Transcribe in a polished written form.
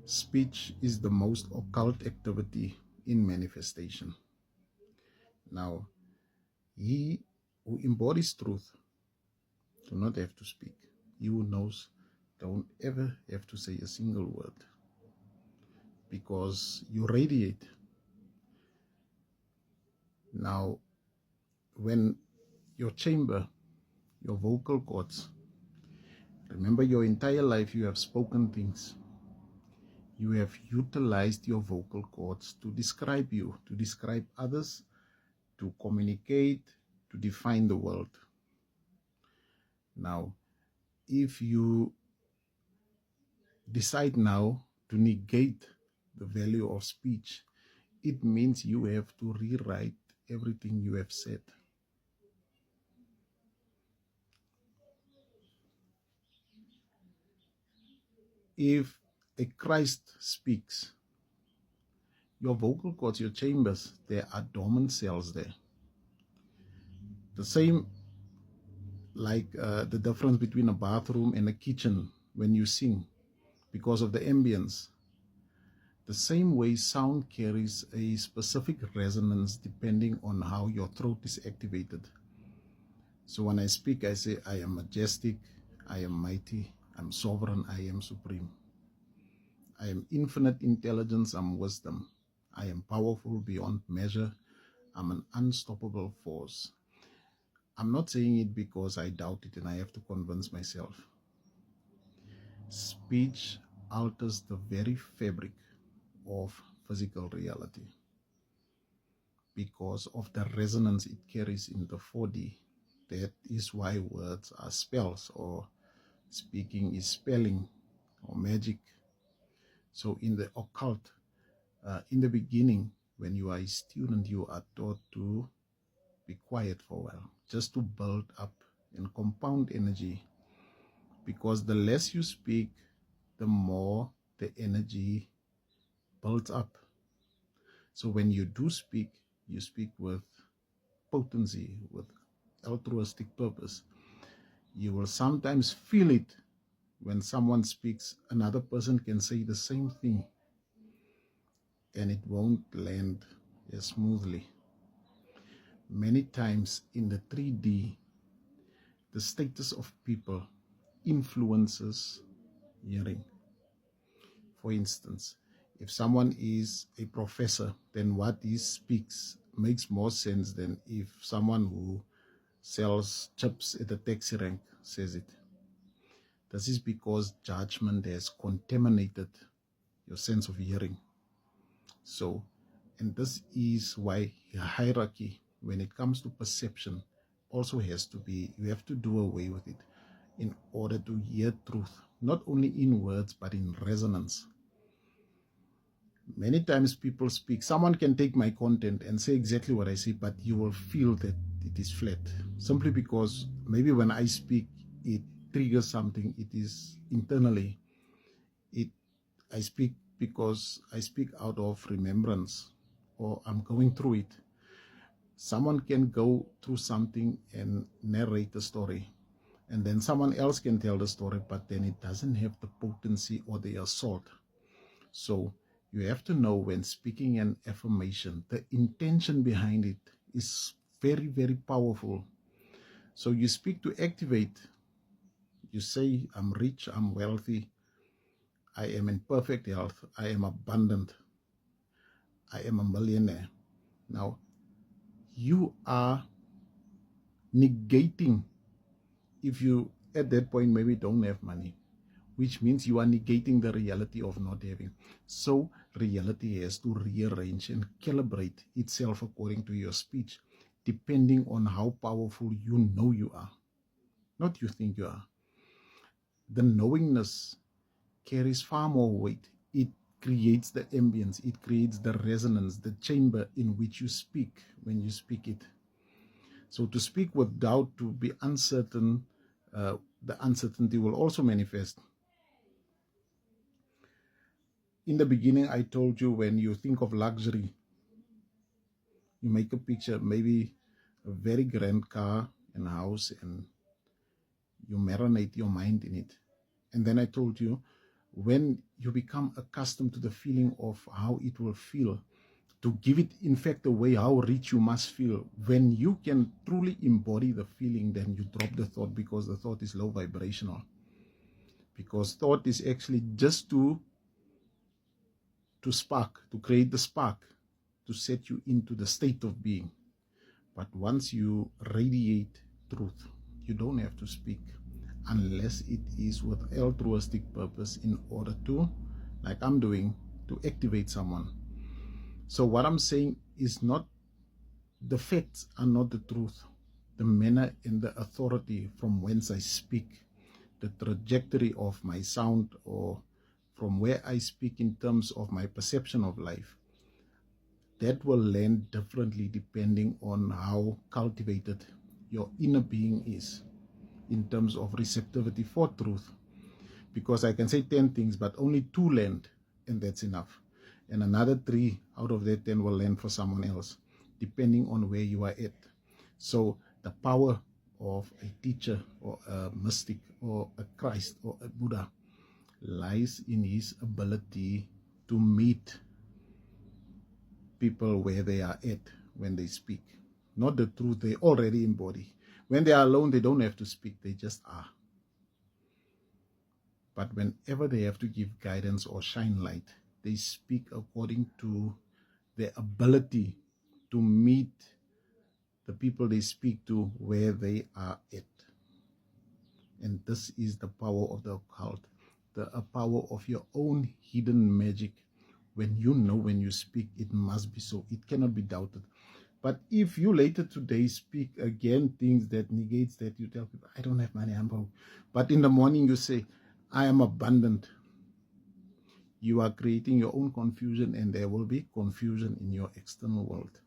Speech is the most occult activity in manifestation. Now, he who embodies truth do not have to speak. He who knows don't ever have to say a single word, because you radiate. Now, when your chamber, your vocal cords, remember your entire life you have spoken things. You have utilized your vocal cords to describe you, to describe others, to communicate, to define the world. Now, if you decide now to negate the value of speech, it means you have to rewrite everything you have said. If a Christ speaks, your vocal cords, your chambers, there are dormant cells there. The same like the difference between a bathroom and a kitchen when you sing, because of the ambience. The same way sound carries a specific resonance depending on how your throat is activated. So when I speak, I say, I am majestic, I am mighty, I'm sovereign, I am supreme. I am infinite intelligence, I'm wisdom. I am powerful beyond measure, I'm an unstoppable force. I'm not saying it because I doubt it and I have to convince myself. Speech alters the very fabric of physical reality because of the resonance it carries in the 4D. That is why words are spells, or speaking is spelling or magic. So in the occult, in the beginning, when you are a student, you are taught to be quiet for a while, just to build up and compound energy, because the less you speak, the more the energy builds up. So when you do speak, you speak with potency, with altruistic purpose. You will sometimes feel it when someone speaks. Another person can say the same thing and it won't land as smoothly. Many times in the 3D, the status of people influences hearing. For instance, if someone is a professor, then what he speaks makes more sense than if someone who sells chips at the taxi rank says it. This is because judgment has contaminated your sense of hearing. So, and this is why hierarchy, when it comes to perception, also has to be, you have to do away with it in order to hear truth, not only in words, but in resonance. Many times people speak, someone can take my content and say exactly what I say, but you will feel that it is flat, simply because maybe when I speak, it triggers something. It is internally. I speak because I speak out of remembrance, or I'm going through it. Someone can go through something and narrate the story, and then someone else can tell the story, but then it doesn't have the potency or the assault. So you have to know, when speaking an affirmation, the intention behind it is very, very powerful. So you speak to activate. You say, I'm rich, I'm wealthy, I am in perfect health, I am abundant, I am a millionaire. Now, you are negating, if you at that point maybe don't have money, which means you are negating the reality of not having. So reality has to rearrange and calibrate itself according to your speech, depending on how powerful you know you are, not you think you are. The knowingness carries far more weight. It creates the ambience, it creates the resonance, the chamber in which you speak when you speak it. So to speak with doubt, to be uncertain, the uncertainty will also manifest. In the beginning, I told you, when you think of luxury, you make a picture, maybe a very grand car and house, and you marinate your mind in it. And then I told you, when you become accustomed to the feeling of how it will feel, to give it in fact away how rich you must feel, when you can truly embody the feeling, then you drop the thought, because the thought is low vibrational. Because thought is actually just to spark, to create the spark, to set you into the state of being. But once you radiate truth, you don't have to speak, unless it is with altruistic purpose, in order to, like I'm doing, to activate someone. So what I'm saying is not, the facts are not the truth. The manner and the authority from whence I speak, the trajectory of my sound, or from where I speak in terms of my perception of life, that will land differently depending on how cultivated your inner being is in terms of receptivity for truth. Because I can say 10 things, but only 2 land, and that's enough. And another 3 out of that 10 will land for someone else, depending on where you are at. So the power of a teacher or a mystic or a Christ or a Buddha lies in his ability to meet people where they are at when they speak. Not the truth they already embody. When they are alone, they don't have to speak, they just are. But whenever they have to give guidance or shine light, they speak according to their ability to meet the people they speak to where they are at. And this is the power of the occult, the power of your own hidden magic. When you know when you speak, it must be so. It cannot be doubted. But if you later today speak again things that negates that, you tell people, I don't have money, I'm broke. But in the morning you say, I am abundant. You are creating your own confusion, and there will be confusion in your external world.